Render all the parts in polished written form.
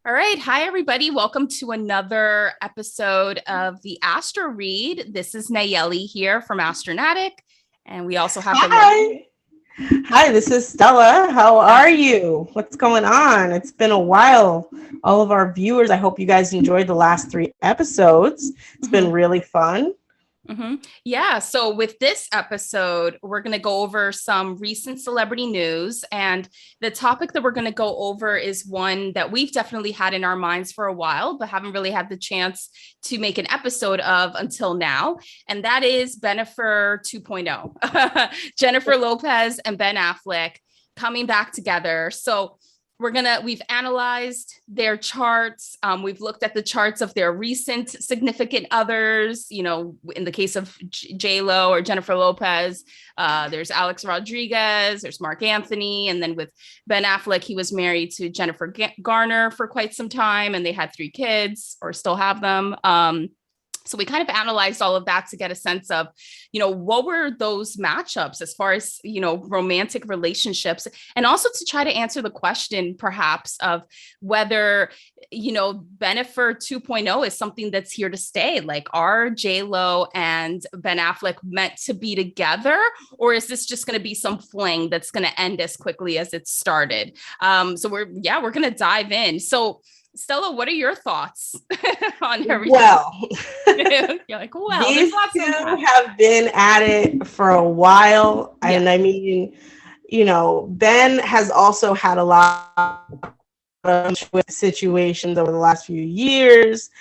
All right. Hi, everybody. Welcome to another episode of the Astro Read. This is Nayelli here from Astronatic. And we also have Hi. Hi, this is Stella. How are you? What's going on? It's been a while. All of our viewers, I hope you guys enjoyed the last 3 episodes. It's been really fun. Yeah. So with this episode, we're going to go over some recent celebrity news. And the topic that we're going to go over is one that we've definitely had in our minds for a while, but haven't really had the chance to make an episode of until now. And that is Bennifer 2.0. Jennifer Lopez and Ben Affleck coming back together. So we've analyzed their charts. We've looked at the charts of their recent significant others. You know, in the case of J-Lo or Jennifer Lopez, there's Alex Rodriguez, there's Marcanthony. And then with Ben Affleck, he was married to Jennifer Garner for quite some time, and they had 3 kids or still have them. So we kind of analyzed all of that to get a sense of, what were those matchups as far as, romantic relationships, and also to try to answer the question perhaps of whether, Bennifer 2.0 is something that's here to stay. Like, are J-Lo and Ben Affleck meant to be together, or is this just going to be some fling that's going to end as quickly as it started? So we're going to dive in. So Stella, what are your thoughts on everything? Well, you're like, these two have been at it for a while. Yeah. And I mean, Ben has also had a lot of situations over the last few years.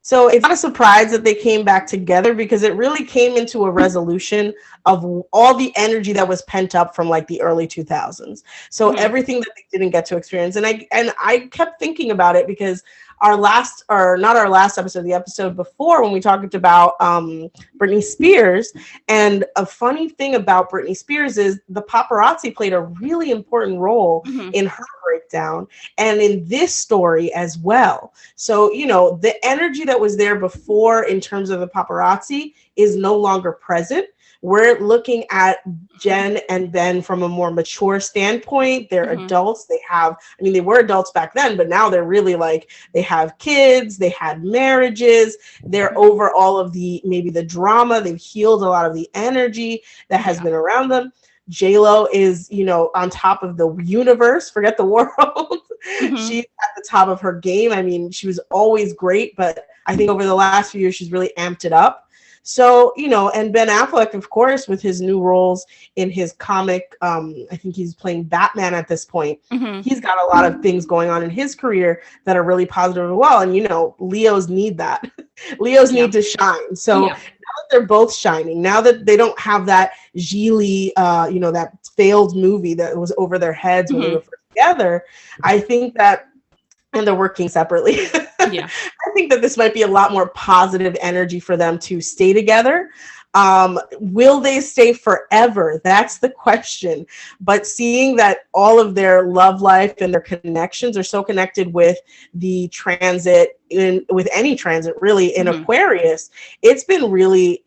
So it's not a surprise that they came back together, because it really came into a resolution of all the energy that was pent up from like the early 2000s. So everything that they didn't get to experience. And I kept thinking about it, because the episode before, when we talked about Britney Spears, and a funny thing about Britney Spears is the paparazzi played a really important role in her breakdown and in this story as well. So, the energy that was there before in terms of the paparazzi is no longer present. We're looking at Jen and Ben from a more mature standpoint. They're adults. They were adults back then, but now they're really they have kids, they had marriages, they're over all of the drama. They've healed a lot of the energy that has been around them. J-Lo is, on top of the universe, forget the world. She's at the top of her game. I mean, she was always great, but I think over the last few years, she's really amped it up. So, and Ben Affleck, of course, with his new roles in his comic, I think he's playing Batman at this point. He's got a lot of things going on in his career that are really positive as well. And, Leos need that. Leos need to shine. So now that they're both shining, now that they don't have that Gigli, that failed movie that was over their heads when they were first together, I think that, and they're working separately. I think that this might be a lot more positive energy for them to stay together. Will they stay forever? That's the question. But seeing that all of their love life and their connections are so connected with the transit, with any transit really in Aquarius, it's been really,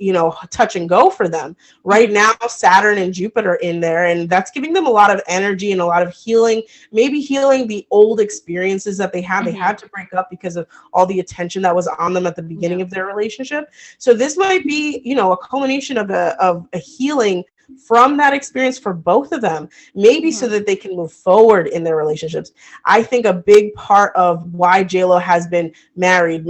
touch and go for them. Right now, Saturn and Jupiter in there, and that's giving them a lot of energy and a lot of healing, maybe healing the old experiences that they had. They had to break up because of all the attention that was on them at the beginning of their relationship. So this might be, a culmination of a healing from that experience for both of them, maybe so that they can move forward in their relationships. I think a big part of why J-Lo has been married,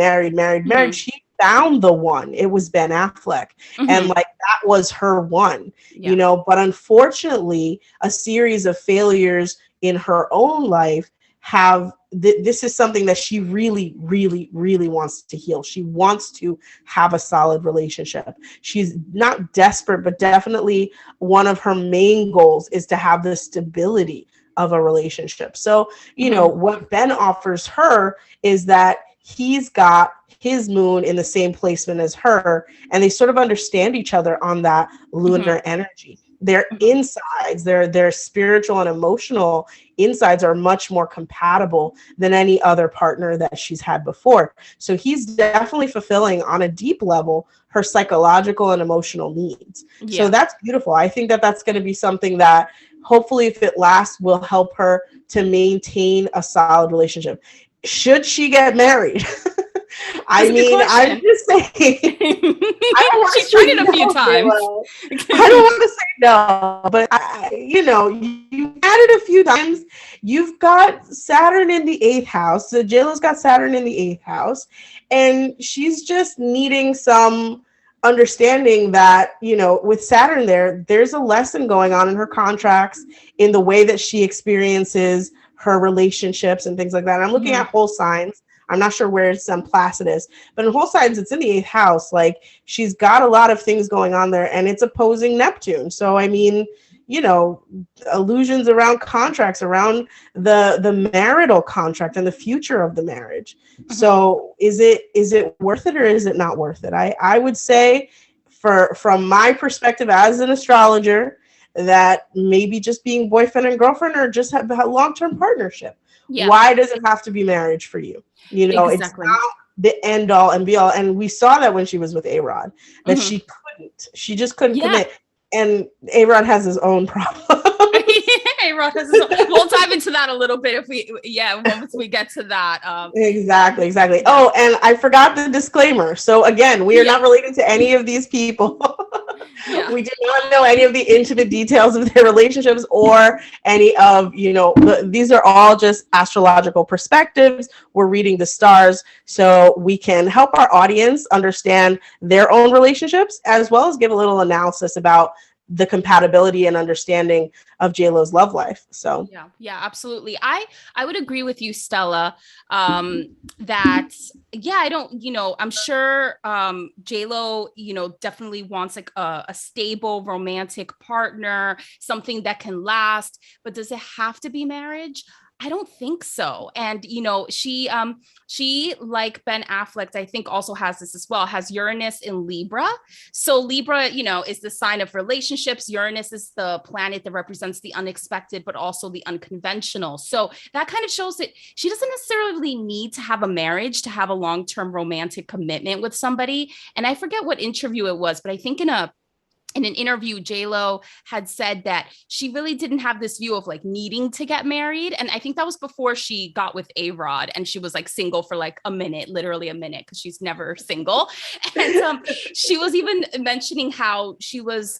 she found the one. It was Ben Affleck. And that was her one, but unfortunately, a series of failures in her own life this is something that she really, really, really wants to heal. She wants to have a solid relationship. She's not desperate, but definitely one of her main goals is to have the stability of a relationship. So, what Ben offers her is that he's got his moon in the same placement as her, and they sort of understand each other on that lunar energy. Their insides, their spiritual and emotional insides are much more compatible than any other partner that she's had before. So he's definitely fulfilling on a deep level her psychological and emotional needs. So that's beautiful. I think that that's going to be something that hopefully if it lasts will help her to maintain a solid relationship. Should she get married? I mean, I'm just saying. I don't want She tried it a few times. I don't want to say no, but you've had it a few times. You've got Saturn in the 8th house. So JLo's got Saturn in the 8th house, and she's just needing some understanding that, with Saturn there's a lesson going on in her contracts, in the way that she experiences her relationships and things like that. And I'm looking at whole signs. I'm not sure where some Placid is, but in whole signs, it's in the 8th house. Like, she's got a lot of things going on there, and it's opposing Neptune. So, I mean, illusions around contracts, around the marital contract and the future of the marriage. So is it worth it, or is it not worth it? I would say, from my perspective as an astrologer, that maybe just being boyfriend and girlfriend, or just have a long-term partnership. Yeah. Why does it have to be marriage for you? Exactly. It's not the end all and be all. And we saw that when she was with A-Rod, that she just couldn't commit. And A-Rod has his own problem. A-Rod has his own. We'll dive into that a little bit once we get to that. Exactly. Oh, and I forgot the disclaimer. So again, we are not related to any of these people. We do not know any of the intimate details of their relationships, or any of, these are all just astrological perspectives. We're reading the stars so we can help our audience understand their own relationships, as well as give a little analysis about the compatibility and understanding of JLo's love life. So yeah, absolutely. I would agree with you, Stella, that I don't, I'm sure JLo, definitely wants like a stable romantic partner, something that can last. But does it have to be marriage? I don't think so. And, she like Ben Affleck, I think also has this as well, has Uranus in Libra. So Libra, is the sign of relationships. Uranus is the planet that represents the unexpected, but also the unconventional. So that kind of shows that she doesn't necessarily need to have a marriage to have a long-term romantic commitment with somebody. And I forget what interview it was, but I think in an interview, JLo had said that she really didn't have this view of like needing to get married. And I think that was before she got with A-Rod, and she was like single for like a minute, literally a minute, because she's never single. And she was even mentioning how she was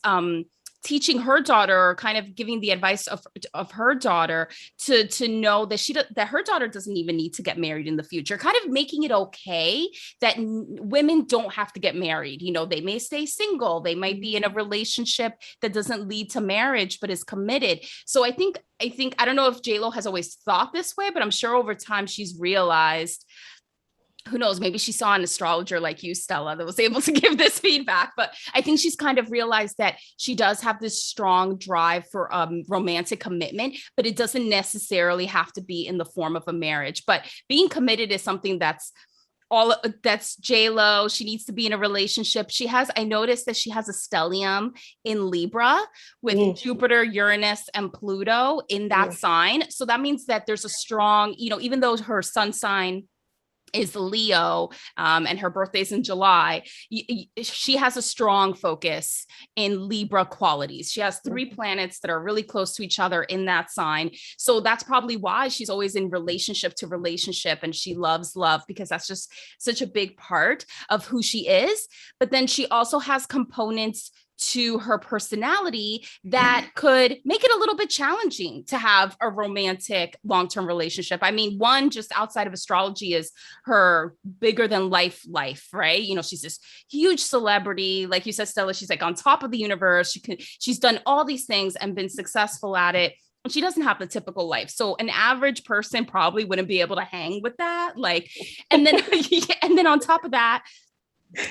teaching her daughter, or kind of giving the advice of her daughter to know that that her daughter doesn't even need to get married in the future, kind of making it okay that women don't have to get married. They may stay single. They might be in a relationship that doesn't lead to marriage, but is committed. So I think, I don't know if JLo has always thought this way, but I'm sure over time she's realized, who knows, maybe she saw an astrologer like you, Stella, that was able to give this feedback. But I think she's kind of realized that she does have this strong drive for romantic commitment, but it doesn't necessarily have to be in the form of a marriage. But being committed is something that's JLo. She needs to be in a relationship. I noticed that she has a stellium in Libra with Jupiter, Uranus, and Pluto in that sign. So that means that there's a strong, even though her sun sign is Leo, and her birthday's in July, she has a strong focus in Libra qualities. She has 3 planets that are really close to each other in that sign. So that's probably why she's always in relationship to relationship, and she loves love, because that's just such a big part of who she is. But then she also has components to her personality that could make it a little bit challenging to have a romantic long-term relationship. I mean, one just outside of astrology is her bigger than life, right? She's this huge celebrity. Like you said, Stella, she's like on top of the universe. She's done all these things and been successful at it. And she doesn't have the typical life. So an average person probably wouldn't be able to hang with that. And then on top of that,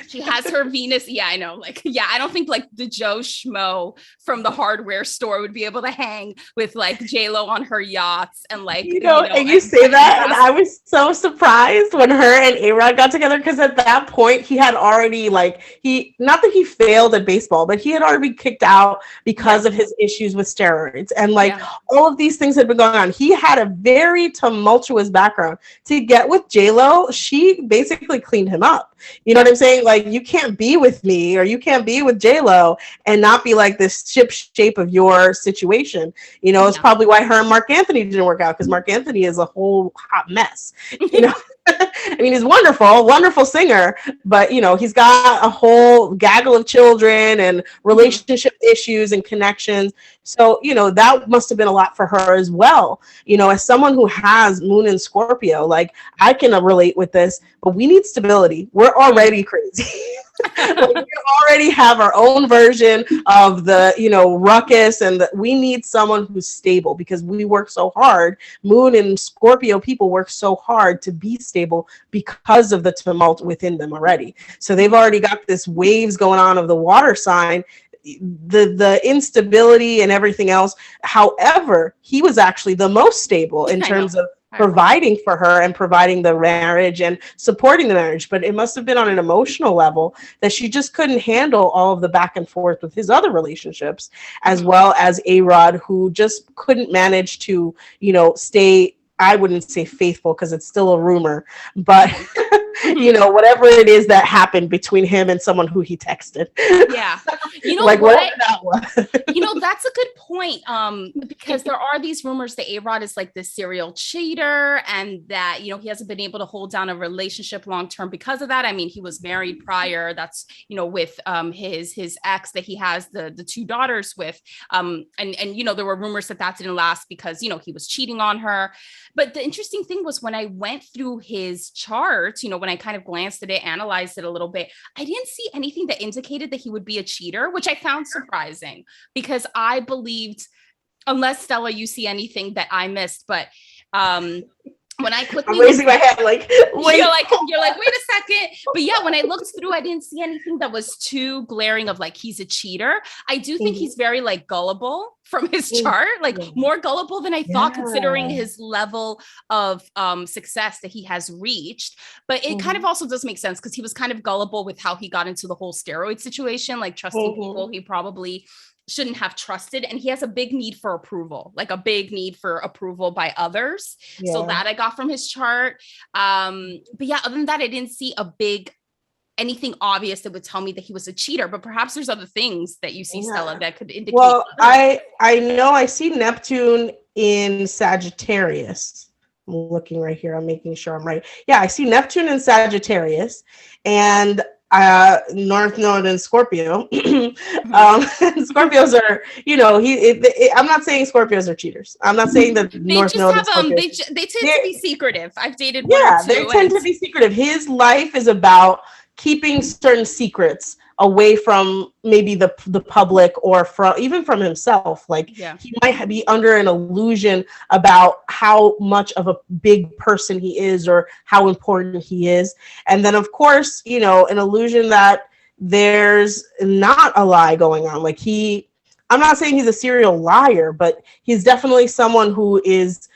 she has her Venus. Yeah, I know. I don't think the Joe Schmo from the hardware store would be able to hang with JLo on her yachts and and you say that, and I was so surprised when her and A-Rod got together, because at that point he had already not that he failed at baseball, but he had already been kicked out because of his issues with steroids, and all of these things had been going on. He had a very tumultuous background. To get with JLo, she basically cleaned him up. You know what I'm saying? Like, you can't be with me or you can't be with J-Lo and not be like this ship shape of your situation. You know, it's probably why her and Marc Anthony didn't work out, because Marc Anthony is a whole hot mess. You know, I mean, he's wonderful, wonderful singer, but you know, he's got a whole gaggle of children and relationship issues and connections. So, you know, that must have been a lot for her as well. You know, as someone who has Moon in Scorpio, like, I can relate with this, but we need stability. We're already crazy. Like, we already have our own version of the, you know, ruckus, and we need someone who's stable, because we work so hard. Moon and Scorpio people work so hard to be stable because of the tumult within them already. So they've already got this waves going on of the water sign, the instability and everything else. However, he was actually the most stable in terms of providing for her and providing the marriage and supporting the marriage. But it must have been on an emotional level that she just couldn't handle all of the back and forth with his other relationships, as well as A-Rod, who just couldn't manage to, you know, stay, I wouldn't say faithful because it's still a rumor, but you know, whatever it is that happened between him and someone who he texted. Yeah. You know, like, whatever that was. You know, that's a good point. Because there are these rumors that A-Rod is like this serial cheater, and that, you know, he hasn't been able to hold down a relationship long term because of that. I mean, he was married prior. That's, you know, with his ex that he has the two daughters with. And you know, there were rumors that didn't last because, you know, he was cheating on her. But the interesting thing was, when I went through his chart, you know, when I kind of glanced at it, analyzed it a little bit, I didn't see anything that indicated that he would be a cheater, which I found surprising, because I believed, unless Stella, you see anything that I missed, but when I quickly I'm raising my hand, like, wait. You're like, wait a second. But yeah, when I looked through, I didn't see anything that was too glaring of like, he's a cheater. I do think he's very like gullible from his chart, like more gullible than I thought, considering his level of success that he has reached. But it kind of also does make sense, because he was kind of gullible with how he got into the whole steroid situation, like trusting people he probably shouldn't have trusted. And he has a big need for approval, like a big need for approval by others. So that I got from his chart. But yeah, other than that, I didn't see anything obvious that would tell me that he was a cheater. But perhaps there's other things that you see, Stella, that could indicate. Well, I know I see Neptune in Sagittarius. I'm looking right here. I'm making sure I'm right. Yeah, I see Neptune in Sagittarius, and North Node in Scorpio. Scorpios are, you know, I'm not saying Scorpios are cheaters. I'm not saying that North Node is Scorpios. They tend to be secretive. I've dated one or two. They tend to be secretive. His life is about keeping certain secrets away from maybe the public, or even from himself. Like, he might be under an illusion about how much of a big person he is, or how important he is. And then, of course, you know, an illusion that there's not a lie going on. Like, I'm not saying he's a serial liar, but he's definitely someone who is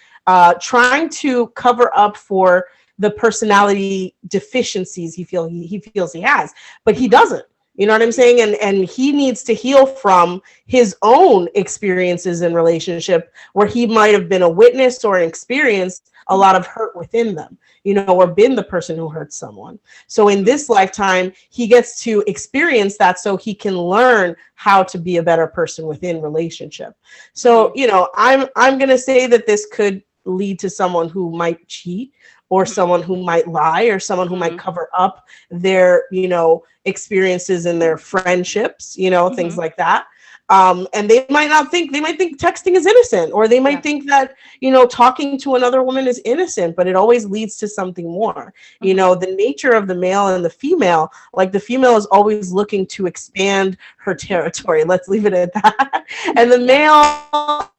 trying to cover up for the personality deficiencies he feels he has, but he doesn't. You know what I'm saying? And he needs to heal from his own experiences in relationship, where he might have been a witness or experienced a lot of hurt within them, you know, or been the person who hurt someone. So in this lifetime, he gets to experience that, so he can learn how to be a better person within relationship. So, you know, I'm going to say that this could lead to someone who might cheat, or someone who might lie, or someone who might cover up their, you know, experiences in their friendships, you know, things like that. And they might think texting is innocent, or they might think that, you know, talking to another woman is innocent, but it always leads to something more. You know, the nature of the male and the female, like, the female is always looking to expand her territory. Let's leave it at that. And the male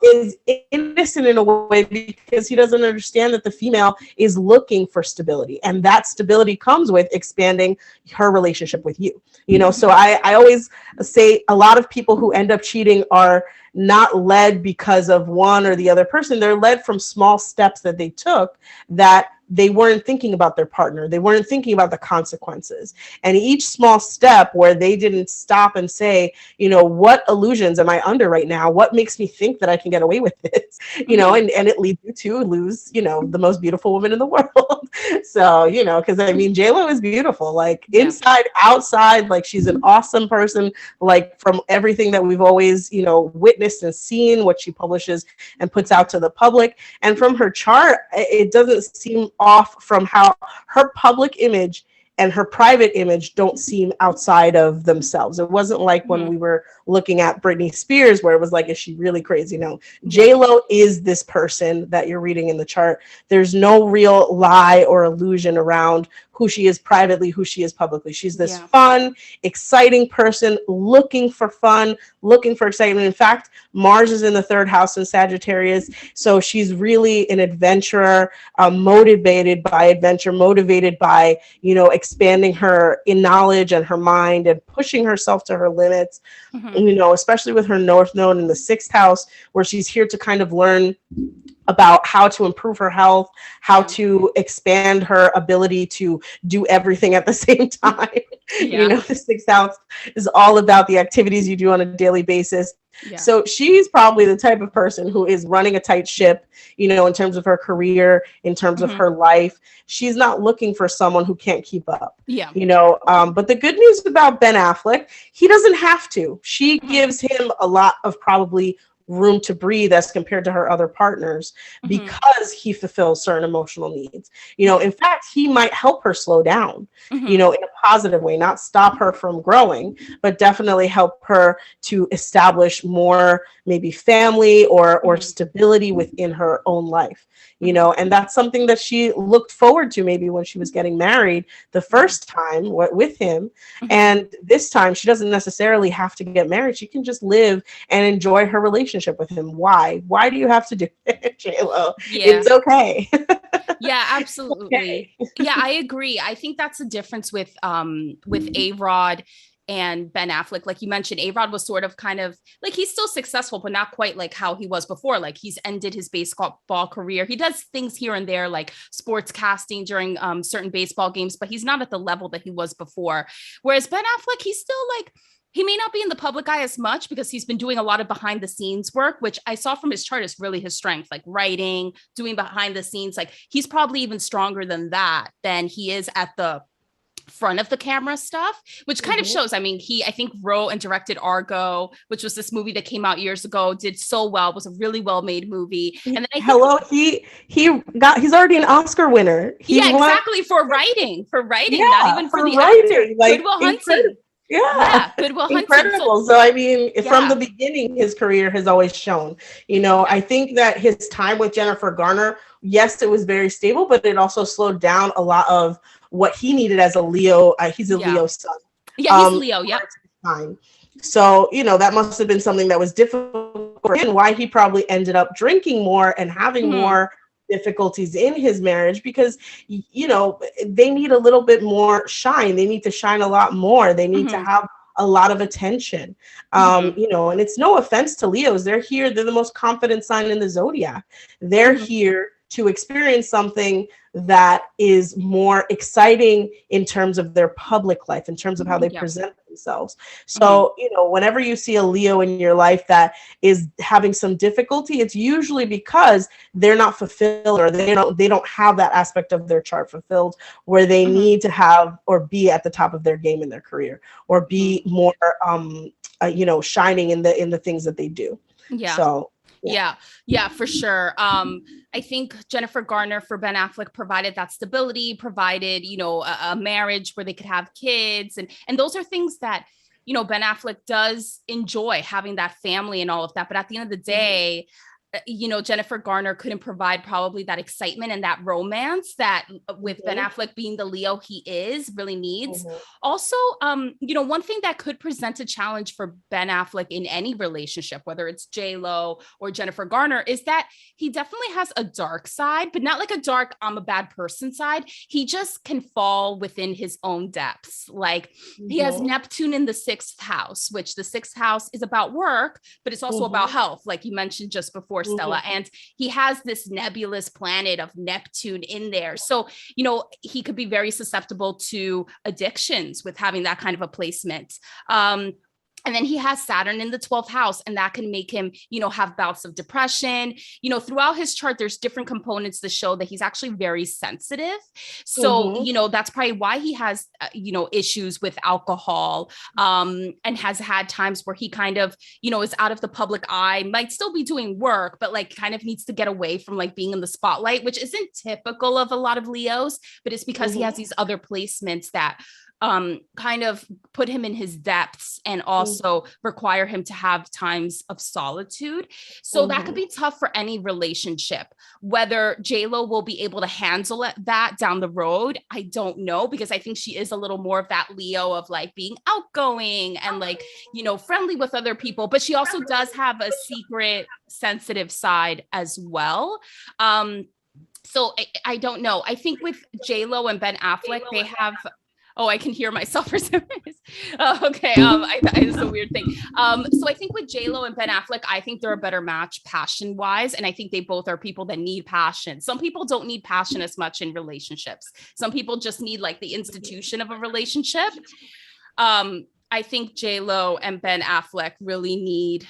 is innocent in a way, because he doesn't understand that the female is looking for stability, and that stability comes with expanding her relationship with you. You know, so I always say a lot of people who end up cheating are not led because of one or the other person. They're led from small steps that they took that they weren't thinking about their partner. They weren't thinking about the consequences. And each small step where they didn't stop and say, what illusions am I under right now? What makes me think that I can get away with this? And it leads you to lose, the most beautiful woman in the world. So, because I mean, JLo is beautiful, like inside, outside, like she's an awesome person, like from everything that we've always, witnessed and seen, what she publishes and puts out to the public. And from her chart, it doesn't seem off from how her public image and her private image don't seem outside of themselves. It wasn't like when we were looking at Britney Spears, where it was like, is she really crazy? No, JLo is this person that you're reading in the chart. There's no real lie or illusion around who she is privately, who she is publicly. She's this fun, exciting person looking for fun, looking for excitement. In fact, Mars is in the 3rd house in Sagittarius. So she's really an adventurer, motivated by adventure, motivated by, expanding her in knowledge and her mind and pushing herself to her limits, especially with her North Node in the 6th house, where she's here to kind of learn about how to improve her health, how to expand her ability to do everything at the same time. The 6th house is all about the activities you do on a daily basis. So she's probably the type of person who is running a tight ship, in terms of her career, in terms of her life. She's not looking for someone who can't keep up. But the good news about Ben Affleck, he doesn't have to. She gives him a lot of probably room to breathe as compared to her other partners, because he fulfills certain emotional needs. In fact, he might help her slow down, in a positive way, not stop her from growing, but definitely help her to establish more maybe family or stability within her own life. And that's something that she looked forward to maybe when she was getting married the first time with him. And this time she doesn't necessarily have to get married. She can just live and enjoy her relationship with him. Why do you have to do it, JLo? It's okay. Yeah, absolutely. Yeah, I agree. I think that's the difference with A-Rod and Ben Affleck. Like you mentioned, A-Rod was sort of kind of like, he's still successful, but not quite like how he was before. Like he's ended his baseball career. He does things here and there, like sports casting during certain baseball games, but he's not at the level that he was before. Whereas Ben Affleck, he's still like, he may not be in the public eye as much because he's been doing a lot of behind the scenes work, which I saw from his chart is really his strength, like writing, doing behind the scenes. Like he's probably even stronger than he is at the front of the camera stuff, which kind of shows. I mean, I think wrote and directed Argo, which was this movie that came out years ago, did so well, was a really well-made movie. And then he's already an Oscar winner. Exactly, for writing, not even for the writing, like Good Will Hunting. Good Will Hunting. Incredible. So I mean, from the beginning, his career has always shown. I think that his time with Jennifer Garner, yes, it was very stable, but it also slowed down a lot of what he needed as a Leo. He's a Leo sun. Yeah, he's Leo. Yep. So, that must have been something that was difficult for him, and why he probably ended up drinking more and having more difficulties in his marriage, because they need a little bit more shine. They need to shine a lot more. They need to have a lot of attention. And it's no offense to Leos. They're the most confident sign in the zodiac. They're here to experience something that is more exciting in terms of their public life, in terms of how they present themselves. So, whenever you see a Leo in your life that is having some difficulty, it's usually because they're not fulfilled, or they don't have that aspect of their chart fulfilled where they need to have or be at the top of their game in their career, or be more shining in the things that they do. So Yeah, for sure. I think Jennifer Garner for Ben Affleck provided that stability, provided, a marriage where they could have kids. And those are things that, Ben Affleck does enjoy, having that family and all of that. But at the end of the day, Jennifer Garner couldn't provide probably that excitement and that romance that with Ben Affleck being the Leo he is really needs. Also, one thing that could present a challenge for Ben Affleck in any relationship, whether it's JLo or Jennifer Garner, is that he definitely has a dark side, but not like a dark, I'm a bad person side. He just can fall within his own depths. Like he has Neptune in the 6th house, which the 6th house is about work, but it's also about health, like you mentioned just before. for Stella. And he has this nebulous planet of Neptune in there. So, you know, he could be very susceptible to addictions with having that kind of a placement. And then he has Saturn in the 12th house, and that can make him, you know, have bouts of depression. You know, throughout his chart, there's different components that show that he's actually very sensitive. So, you know, that's probably why he has, you know, issues with alcohol, and has had times where he kind of, you know, is out of the public eye, might still be doing work, but like kind of needs to get away from like being in the spotlight, which isn't typical of a lot of Leos, but it's because he has these other placements that kind of put him in his depths and also require him to have times of solitude. So that could be tough for any relationship. Whether J-Lo will be able to handle that down the road, I don't know, because I think she is a little more of that Leo of like being outgoing and like, you know, friendly with other people, but she also does have a secret sensitive side as well. So I don't know. I think with J-Lo and Ben Affleck, they have... Oh, I can hear myself for some reason. Okay. It's a weird thing. So I think with J-Lo and Ben Affleck, I think they're a better match passion wise. And I think they both are people that need passion. Some people don't need passion as much in relationships. Some people just need like the institution of a relationship. I think J-Lo and Ben Affleck really need,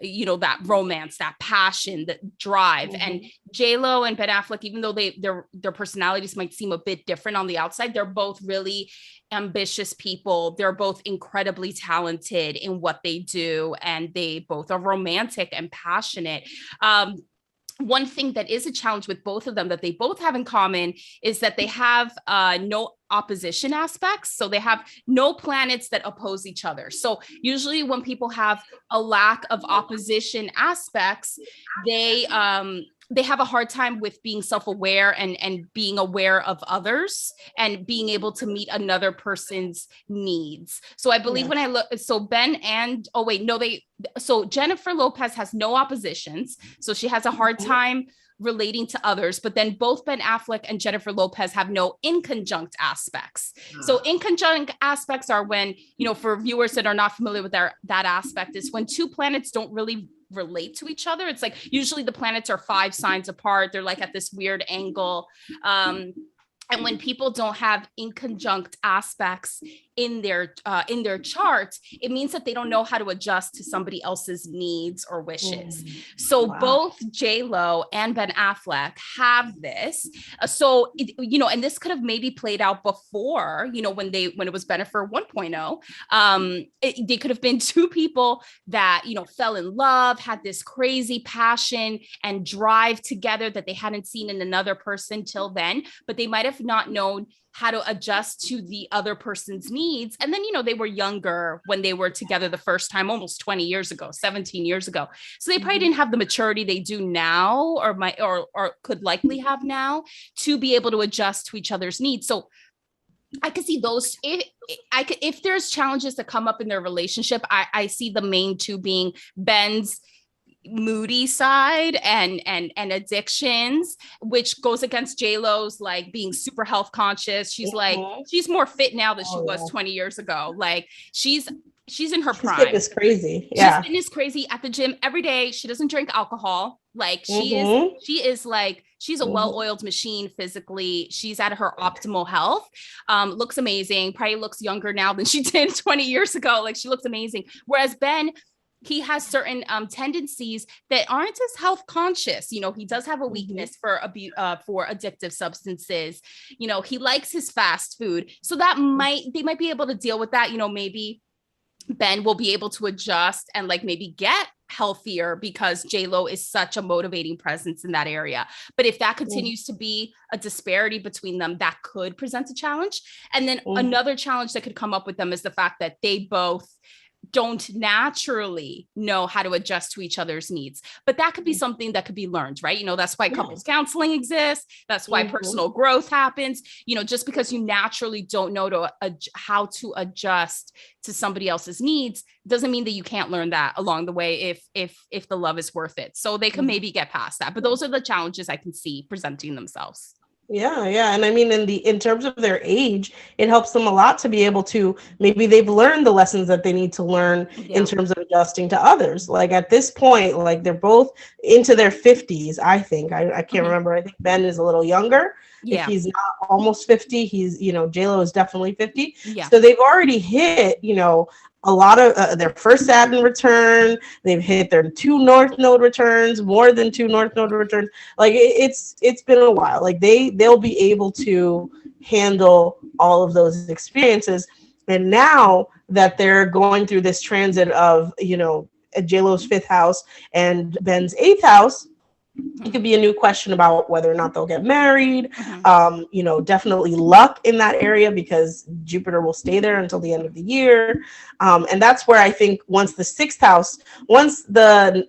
you know, that romance, that passion, that drive. And J-Lo and Ben Affleck, even though their personalities might seem a bit different on the outside, they're both really ambitious people. They're both incredibly talented in what they do, and they both are romantic and passionate. One thing that is a challenge with both of them that they both have in common is that they have no opposition aspects. So they have no planets that oppose each other. So usually when people have a lack of opposition aspects, they have a hard time with being self-aware and being aware of others and being able to meet another person's needs. So I believe when I look, so Jennifer Lopez has no oppositions. So she has a hard time relating to others, but then both Ben Affleck and Jennifer Lopez have no inconjunct aspects. So inconjunct aspects are when, you know, for viewers that are not familiar with that aspect, is when two planets don't really relate to each other. It's like usually the planets are 5 signs apart. They're like at this weird angle. And when people don't have inconjunct aspects in their charts, it means that they don't know how to adjust to somebody else's needs or wishes. So both J-Lo and Ben Affleck have this. You know, and this could have maybe played out before, you know, when it was Bennifer 1.0. They could have been two people that, you know, fell in love, had this crazy passion and drive together that they hadn't seen in another person till then, but they might have not known how to adjust to the other person's needs. And then, you know, they were younger when they were together the first time, almost 20 years ago, 17 years ago. So they probably didn't have the maturity they do now, or could likely have now, to be able to adjust to each other's needs. So I could see those. If there's challenges that come up in their relationship, I see the main two being Ben's moody side and addictions, which goes against J-Lo's like being super health conscious. She's like, she's more fit now than she was 20 years ago. Like she's in her prime. Fitness crazy. Yeah. She's fitness crazy at the gym every day. She doesn't drink alcohol. Like she is like, she's a well-oiled machine physically. She's at her optimal health. Looks amazing. Probably looks younger now than she did 20 years ago. Like she looks amazing. Whereas Ben, he has certain tendencies that aren't as health conscious. You know, he does have a weakness for addictive substances. You know, he likes his fast food. So that they might be able to deal with that. You know, maybe Ben will be able to adjust and like maybe get healthier because J-Lo is such a motivating presence in that area. But if that continues to be a disparity between them, that could present a challenge. And then another challenge that could come up with them is the fact that they both don't naturally know how to adjust to each other's needs. But that could be something that could be learned, right? You know, that's why couples counseling exists. That's why personal growth happens. You know, just because you naturally don't know how to adjust to somebody else's needs doesn't mean that you can't learn that along the way if the love is worth it. So they can maybe get past that. But those are the challenges I can see presenting themselves. Yeah. And I mean, in terms of their age, it helps them a lot to be able to, maybe they've learned the lessons that they need to learn in Yeah. terms of adjusting to others. Like at this point, like they're both into their 50s, I think. I can't Mhm. remember. I think Ben is a little younger. If Yeah. he's not almost 50, he's, J-Lo is definitely 50. Yeah. So they've already hit, a lot of their first Saturn return. They've hit their two North Node returns, more than two North Node returns. Like it's been a while. Like they'll be able to handle all of those experiences. And now that they're going through this transit of JLo's fifth house and Ben's eighth house, it Mhm. could be a new question about whether or not they'll get married. Mhm. Definitely luck in that area because Jupiter will stay there until the end of the year. And that's where I think once the sixth house, once the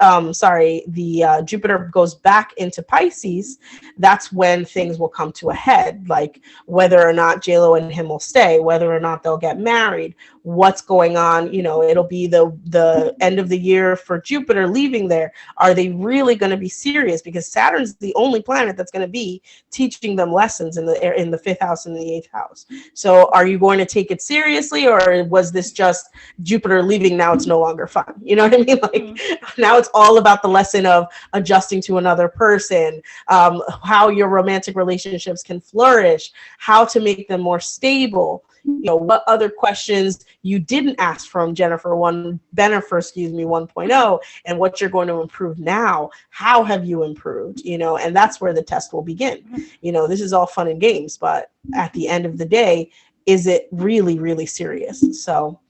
Jupiter goes back into Pisces, that's when things will come to a head. Like whether or not JLo and him will stay, whether or not they'll get married, what's going on. It'll be the end of the year for Jupiter leaving there. Are they really going to be serious? Because Saturn's the only planet that's going to be teaching them lessons in the fifth house and the eighth house. So are you going to take it seriously, or was this just Jupiter leaving? Now it's no longer fun. You know what I mean? Like Mhm. now it's all about the lesson of adjusting to another person, how your romantic relationships can flourish, how to make them more stable. What other questions you didn't ask from Bennifer, 1.0, and what you're going to improve now. How have you improved? And that's where the test will begin. This is all fun and games, but at the end of the day, is it really, really serious? So,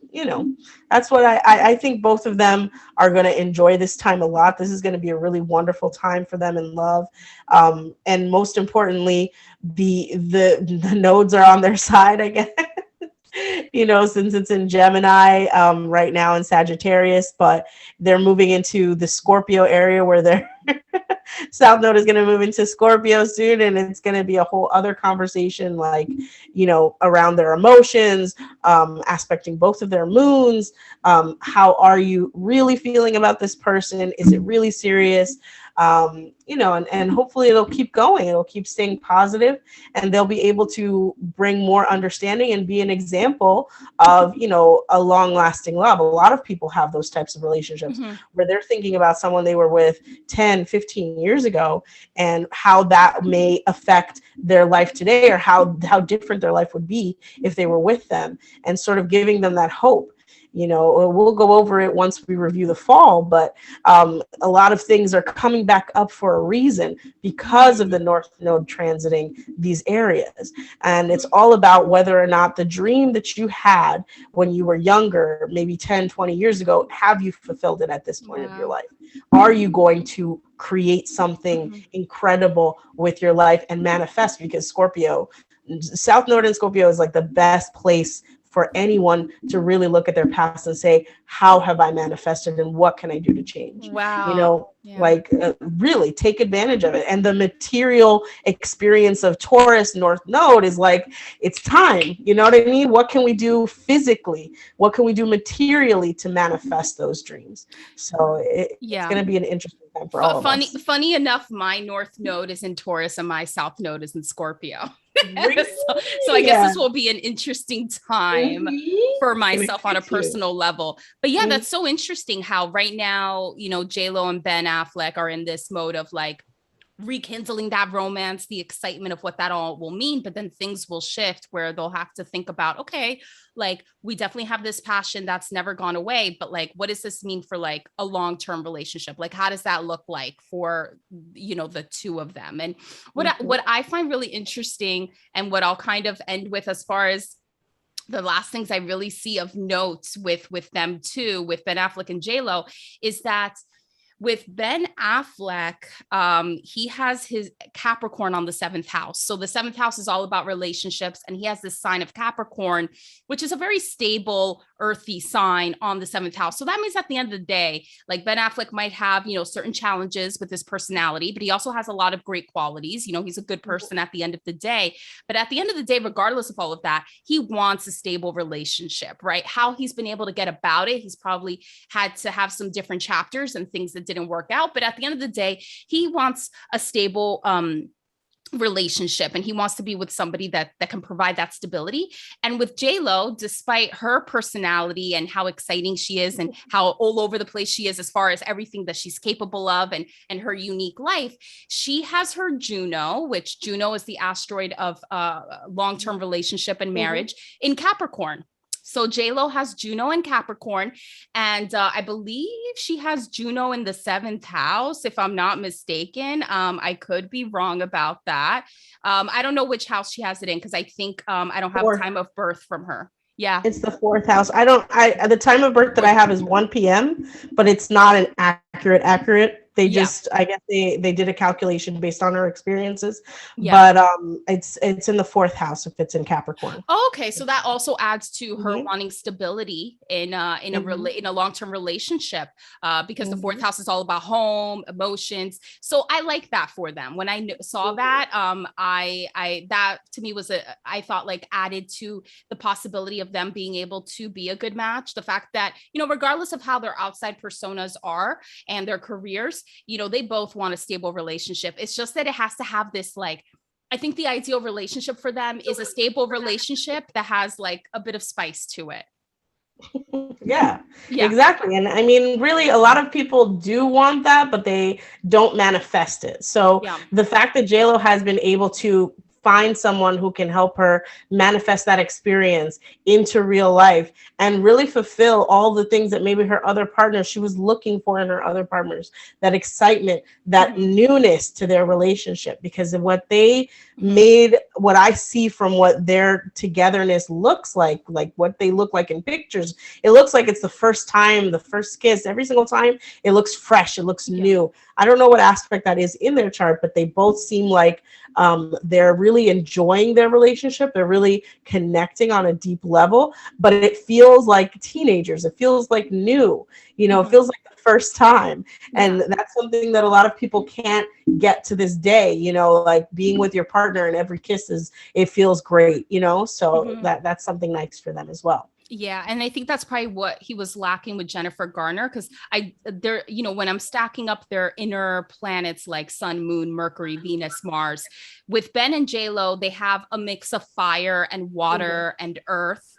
that's what I think both of them are going to enjoy this time a lot. This is going to be a really wonderful time for them in love. And most importantly, the nodes are on their side, I guess. Since it's in Gemini right now in Sagittarius, but they're moving into the Scorpio area where their South Node is going to move into Scorpio soon, and it's going to be a whole other conversation, like, around their emotions, aspecting both of their moons. How are you really feeling about this person? Is it really serious? And hopefully it'll keep going. It'll keep staying positive, and they'll be able to bring more understanding and be an example of, a long lasting love. A lot of people have those types of relationships Mhm. where they're thinking about someone they were with 10, 15 years ago, and how that may affect their life today, or how different their life would be if they were with them, and sort of giving them that hope. We'll go over it once we review the fall, but a lot of things are coming back up for a reason because of the North Node transiting these areas. And it's all about whether or not the dream that you had when you were younger, maybe 10, 20 years ago, have you fulfilled it at this point of your Wow. life? Are you going to create something Mhm. incredible with your life and manifest? Because South Node and Scorpio is like the best place for anyone to really look at their past and say, how have I manifested and what can I do to change? Wow. Yeah. Really take advantage of it. And the material experience of Taurus North Node is like, it's time. You know what I mean? What can we do physically? What can we do materially to manifest those dreams? So it's Yeah. going to be an interesting time for all of Funny, us. funny enough, my North Node is in Taurus and my South Node is in Scorpio. Really? So I guess Yeah. this will be an interesting time for Mm-hmm. Gonna myself on a hit you. personal level. But yeah, Mhm. that's so interesting how right now, J-Lo and Ben Affleck are in this mode of like rekindling that romance, the excitement of what that all will mean. But then things will shift where they'll have to think about, okay, like we definitely have this passion that's never gone away, but like, what does this mean for like a long-term relationship? Like, how does that look like for, the two of them? And what I find really interesting, and what I'll kind of end with as far as the last things I really see of notes with them too, with Ben Affleck and J-Lo, is that with Ben Affleck, he has his Capricorn on the seventh house. So the seventh house is all about relationships, and he has this sign of Capricorn, which is a very stable, earthy sign on the seventh house. So that means at the end of the day, like Ben Affleck might have, certain challenges with his personality, but he also has a lot of great qualities. He's a good person at the end of the day. But at the end of the day, regardless of all of that, he wants a stable relationship, right? How he's been able to get about it, he's probably had to have some different chapters and things that didn't work out. But at the end of the day, he wants a stable relationship, and he wants to be with somebody that can provide that stability. And with J-Lo, despite her personality and how exciting she is and how all over the place she is as far as everything that she's capable of and her unique life, she has her Juno, which Juno is the asteroid of long-term relationship and marriage, in Capricorn. So J-Lo has Juno in Capricorn, and I believe she has Juno in the 7th house, if I'm not mistaken. I could be wrong about that. I don't know which house she has it in, because I think I don't have time of birth from her. Yeah. It's the 4th house. The time of birth that I have is 1 p.m., but it's not an accurate. They just, I guess they did a calculation based on her experiences, but it's in the 4th house if it's in Capricorn. Oh, okay, so that also adds to her wanting stability in a long-term relationship, because the 4th house is all about home, emotions. So I like that for them. When I saw that, that to me was I thought like added to the possibility of them being able to be a good match. The fact that, regardless of how their outside personas are and their careers, they both want a stable relationship. It's just that it has to have this, like, I think the ideal relationship for them is a stable relationship that has like a bit of spice to it. Yeah, exactly. And I mean, really, a lot of people do want that, but they don't manifest it. So the fact that J-Lo has been able to find someone who can help her manifest that experience into real life and really fulfill all the things that maybe her other partners, she was looking for in her other partners, that excitement, that newness to their relationship, because of what they made, what I see from what their togetherness looks like what they look like in pictures. It looks like it's the first time, the first kiss, every single time. It looks fresh. It looks new. I don't know what aspect that is in their chart, but they both seem like they're really enjoying their relationship. They're really connecting on a deep level, but it feels like teenagers. It feels like new, it feels like the first time. And that's something that a lot of people can't get to this day, like being with your partner and every kiss it feels great, so that's something nice for them as well. Yeah. And I think that's probably what he was lacking with Jennifer Garner, because when I'm stacking up their inner planets like Sun, Moon, Mercury, Venus, Mars, with Ben and J-Lo, they have a mix of fire and water and earth.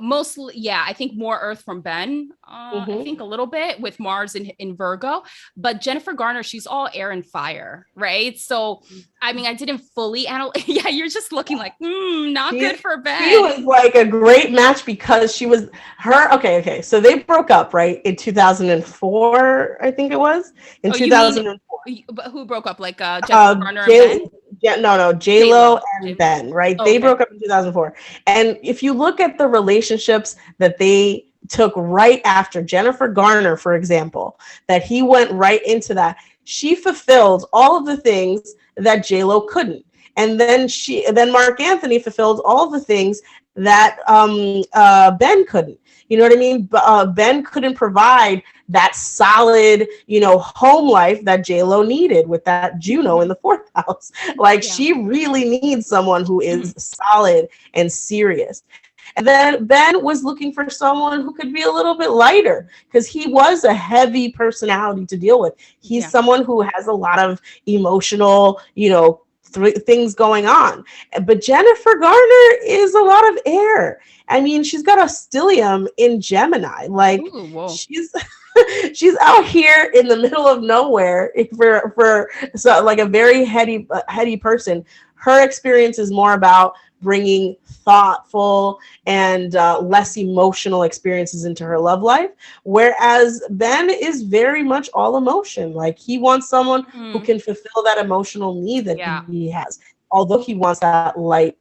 Mostly, I think more earth from Ben, I think a little bit with Mars in Virgo, but Jennifer Garner, she's all air and fire, right? So I mean, I didn't fully analyze. You're just looking like not good for Ben. She was like a great match because she was okay, so they broke up right in 2004, I think it was in 2004. But who broke up? Like Jennifer Garner and Ben? No, J-Lo and Ben, right? They broke up in 2004. And if you look at the relationships that they took right after, Jennifer Garner, for example, that he went right into that, she fulfilled all of the things that J-Lo couldn't. And then marcanthony fulfilled all the things that Ben couldn't. You know what I mean? Ben couldn't provide that solid, home life that J-Lo needed with that Juno in the 4th house. Like she really needs someone who is solid and serious. And then Ben was looking for someone who could be a little bit lighter because he was a heavy personality to deal with. He's someone who has a lot of emotional, things going on. But Jennifer Garner is a lot of air. I mean, she's got a stellium in Gemini. Like she's out here in the middle of nowhere for like a very heady person. Her experience is more about bringing thoughtful and less emotional experiences into her love life, whereas Ben is very much all emotion. Like he wants someone who can fulfill that emotional need that he has, although he wants that light,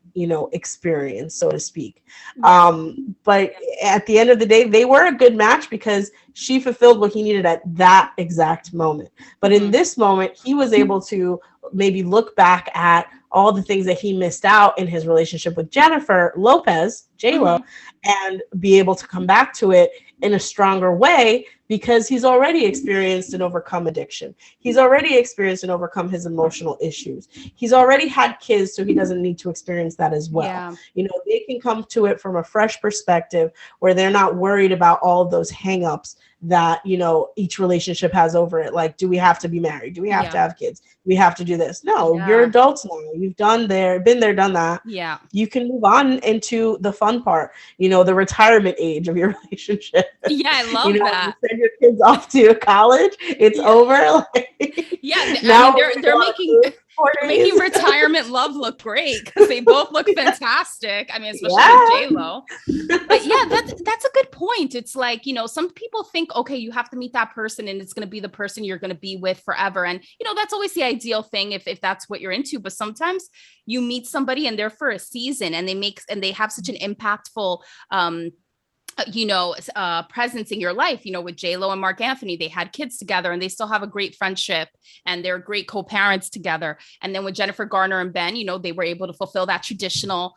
experience, so to speak. But at the end of the day, they were a good match because she fulfilled what he needed at that exact moment. But in this moment, he was able to maybe look back at all the things that he missed out in his relationship with Jennifer Lopez, J-Lo, and be able to come back to it in a stronger way because he's already experienced and overcome addiction. He's already experienced and overcome his emotional issues. He's already had kids, so he doesn't need to experience that as well. Yeah. You know, they can come to it from a fresh perspective where they're not worried about all of those hangups that, you know, each relationship has over it. Like, do we have to be married? Do we have to have kids? We have to do this. No, you're adults now. You've been there, done that. Yeah. You can move on into the fun part, you know, the retirement age of your relationship. Yeah, I love that. You send your kids off to college, it's over. Now they're making retirement love look great because they both look fantastic. I mean, especially with J-Lo. But yeah, that's a good point. It's like, you know, some people think, okay, you have to meet that person and it's going to be the person you're going to be with forever. And, you know, that's always the ideal thing if that's what you're into. But sometimes you meet somebody and they're for a season and they have such an impactful presence in your life. You know, with J-Lo and Marcanthony, they had kids together and they still have a great friendship and they're great co-parents together. And then with Jennifer Garner and Ben, you know, they were able to fulfill that traditional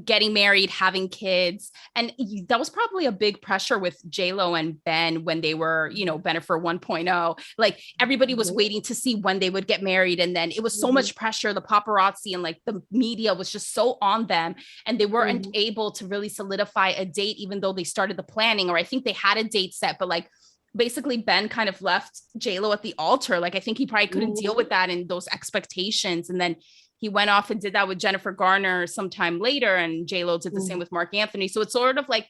getting married, having kids. And that was probably a big pressure with J-Lo and Ben when they were, you know, Bennifer 1.0. Like everybody was waiting to see when they would get married. And then it was so much pressure. The paparazzi and like the media was just so on them. And they weren't able to really solidify a date, even though they started the planning, or I think they had a date set, but like basically Ben kind of left J-Lo at the altar. Like I think he probably couldn't deal with that and those expectations. And then he went off and did that with Jennifer Garner sometime later, and J-Lo did the same with Marcanthony. So it's sort of like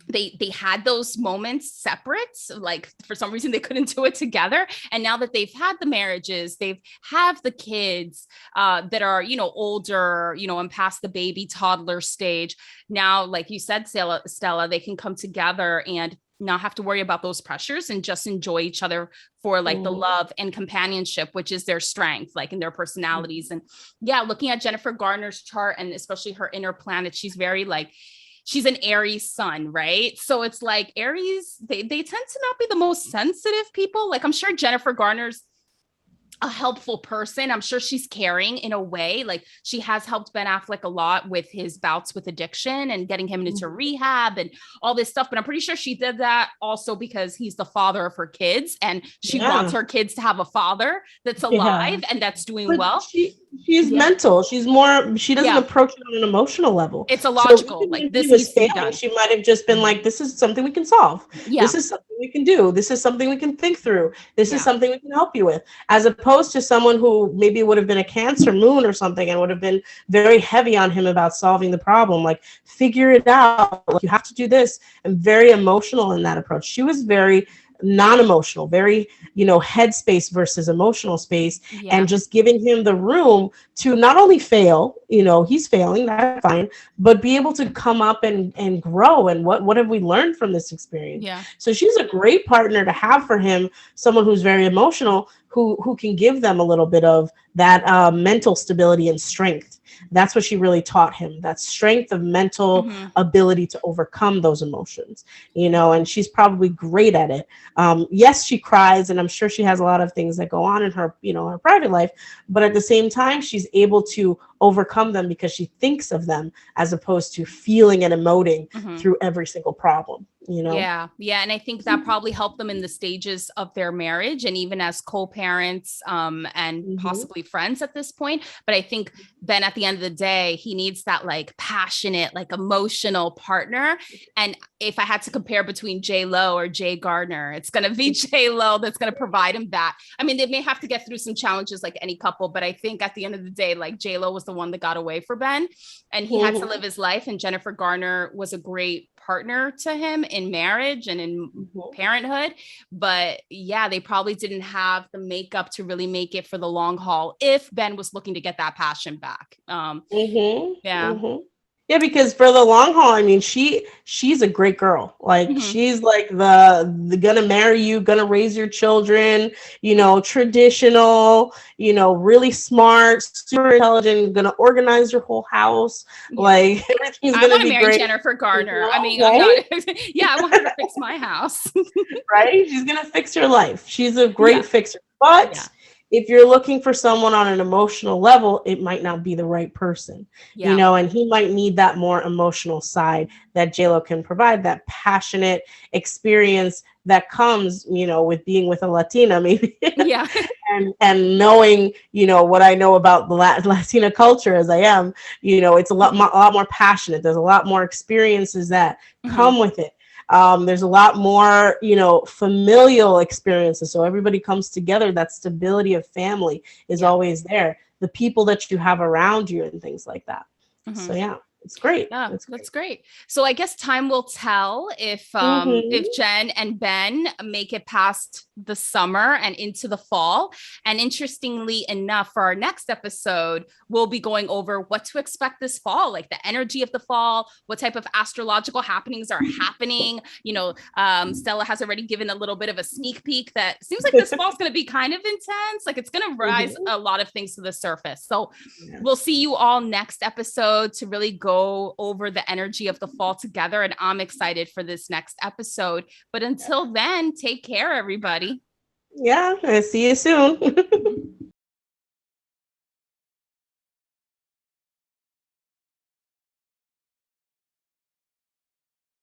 they had those moments separate. Like for some reason they couldn't do it together. And now that they've had the marriages, they've have the kids that are, you know, older, you know, and past the baby toddler stage. Now, like you said, Stella, they can come together and not have to worry about those pressures and just enjoy each other for like the love and companionship, which is their strength, like in their personalities. And yeah, looking at Jennifer Garner's chart and especially her inner planet, she's very like, she's an Aries sun, right? So it's like Aries, they tend to not be the most sensitive people. Like I'm sure Jennifer Garner's a helpful person. I'm sure she's caring in a way. Like she has helped Ben Affleck a lot with his bouts with addiction and getting him into rehab and all this stuff. But I'm pretty sure she did that also because he's the father of her kids and she wants her kids to have a father that's alive and that's doing well. She's mental. She's more, she doesn't approach it on an emotional level. It's a logical, like this is failing. She might have just been like, this is something we can solve. This is something we can do. This is something we can think through. This is something we can help you with. As opposed to someone who maybe would have been a Cancer moon or something and would have been very heavy on him about solving the problem. Like, figure it out. Like, you have to do this. And very emotional in that approach. She was very non-emotional, very, you know, headspace versus emotional space, and just giving him the room to not only fail, you know, he's failing, that's fine, but be able to come up and grow. And what have we learned from this experience? So she's a great partner to have for him, someone who's very emotional, who can give them a little bit of that mental stability and strength. That's what she really taught him, that strength of mental ability to overcome those emotions, you know, and she's probably great at it. Yes, she cries, and I'm sure she has a lot of things that go on in her, you know, her private life, but at the same time, she's able to overcome them because she thinks of them as opposed to feeling and emoting through every single problem, you know? Yeah. And I think that probably helped them in the stages of their marriage and even as co-parents and possibly friends at this point. But I think Ben, at the end of the day, he needs that like passionate, like emotional partner. And if I had to compare between J-Lo or Jay Gardner, it's going to be J-Lo that's going to provide him that. I mean, they may have to get through some challenges like any couple, but I think at the end of the day, like J-Lo was the one that got away for Ben and he had to live his life. And Jennifer Garner was a great partner to him in marriage and in parenthood. But yeah, they probably didn't have the makeup to really make it for the long haul if Ben was looking to get that passion back. Yeah, because for the long haul, I mean, she's a great girl. Like she's like the gonna marry you, gonna raise your children, you know, traditional, you know, really smart, super intelligent, gonna organize your whole house. Like everything's gonna be great. Jennifer Garner. I mean, right? I want her to fix my house. Right? She's gonna fix your life. She's a great fixer. But if you're looking for someone on an emotional level, it might not be the right person, you Yeah. know, and he might need that more emotional side that JLo can provide, that passionate experience that comes, you know, with being with a Latina, maybe. Yeah. And knowing, you know, what I know about the Latina culture as I am, you know, it's a lot, Mhm. a lot more passionate. There's a lot more experiences that Mhm. come with it. There's a lot more, you know, familial experiences. So everybody comes together. That stability of family is Yeah. always there. The people that you have around you and things like that. So Mhm. yeah, it's great. Yeah, It's that's great. great. So I guess time will tell if Mm-hmm. Jen and Ben make it past the summer and into the fall. And interestingly enough, for our next episode, we'll be going over what to expect this fall, like the energy of the fall, what type of astrological happenings are happening. You know, Stella has already given a little bit of a sneak peek that seems like this fall is going to be kind of intense. Like it's going to rise Mm-hmm. a lot of things to the surface. So we'll Yes. see you all next episode to really go over the energy of the fall together. And I'm excited for this next episode. But until then, take care, everybody. Yeah. I see you soon.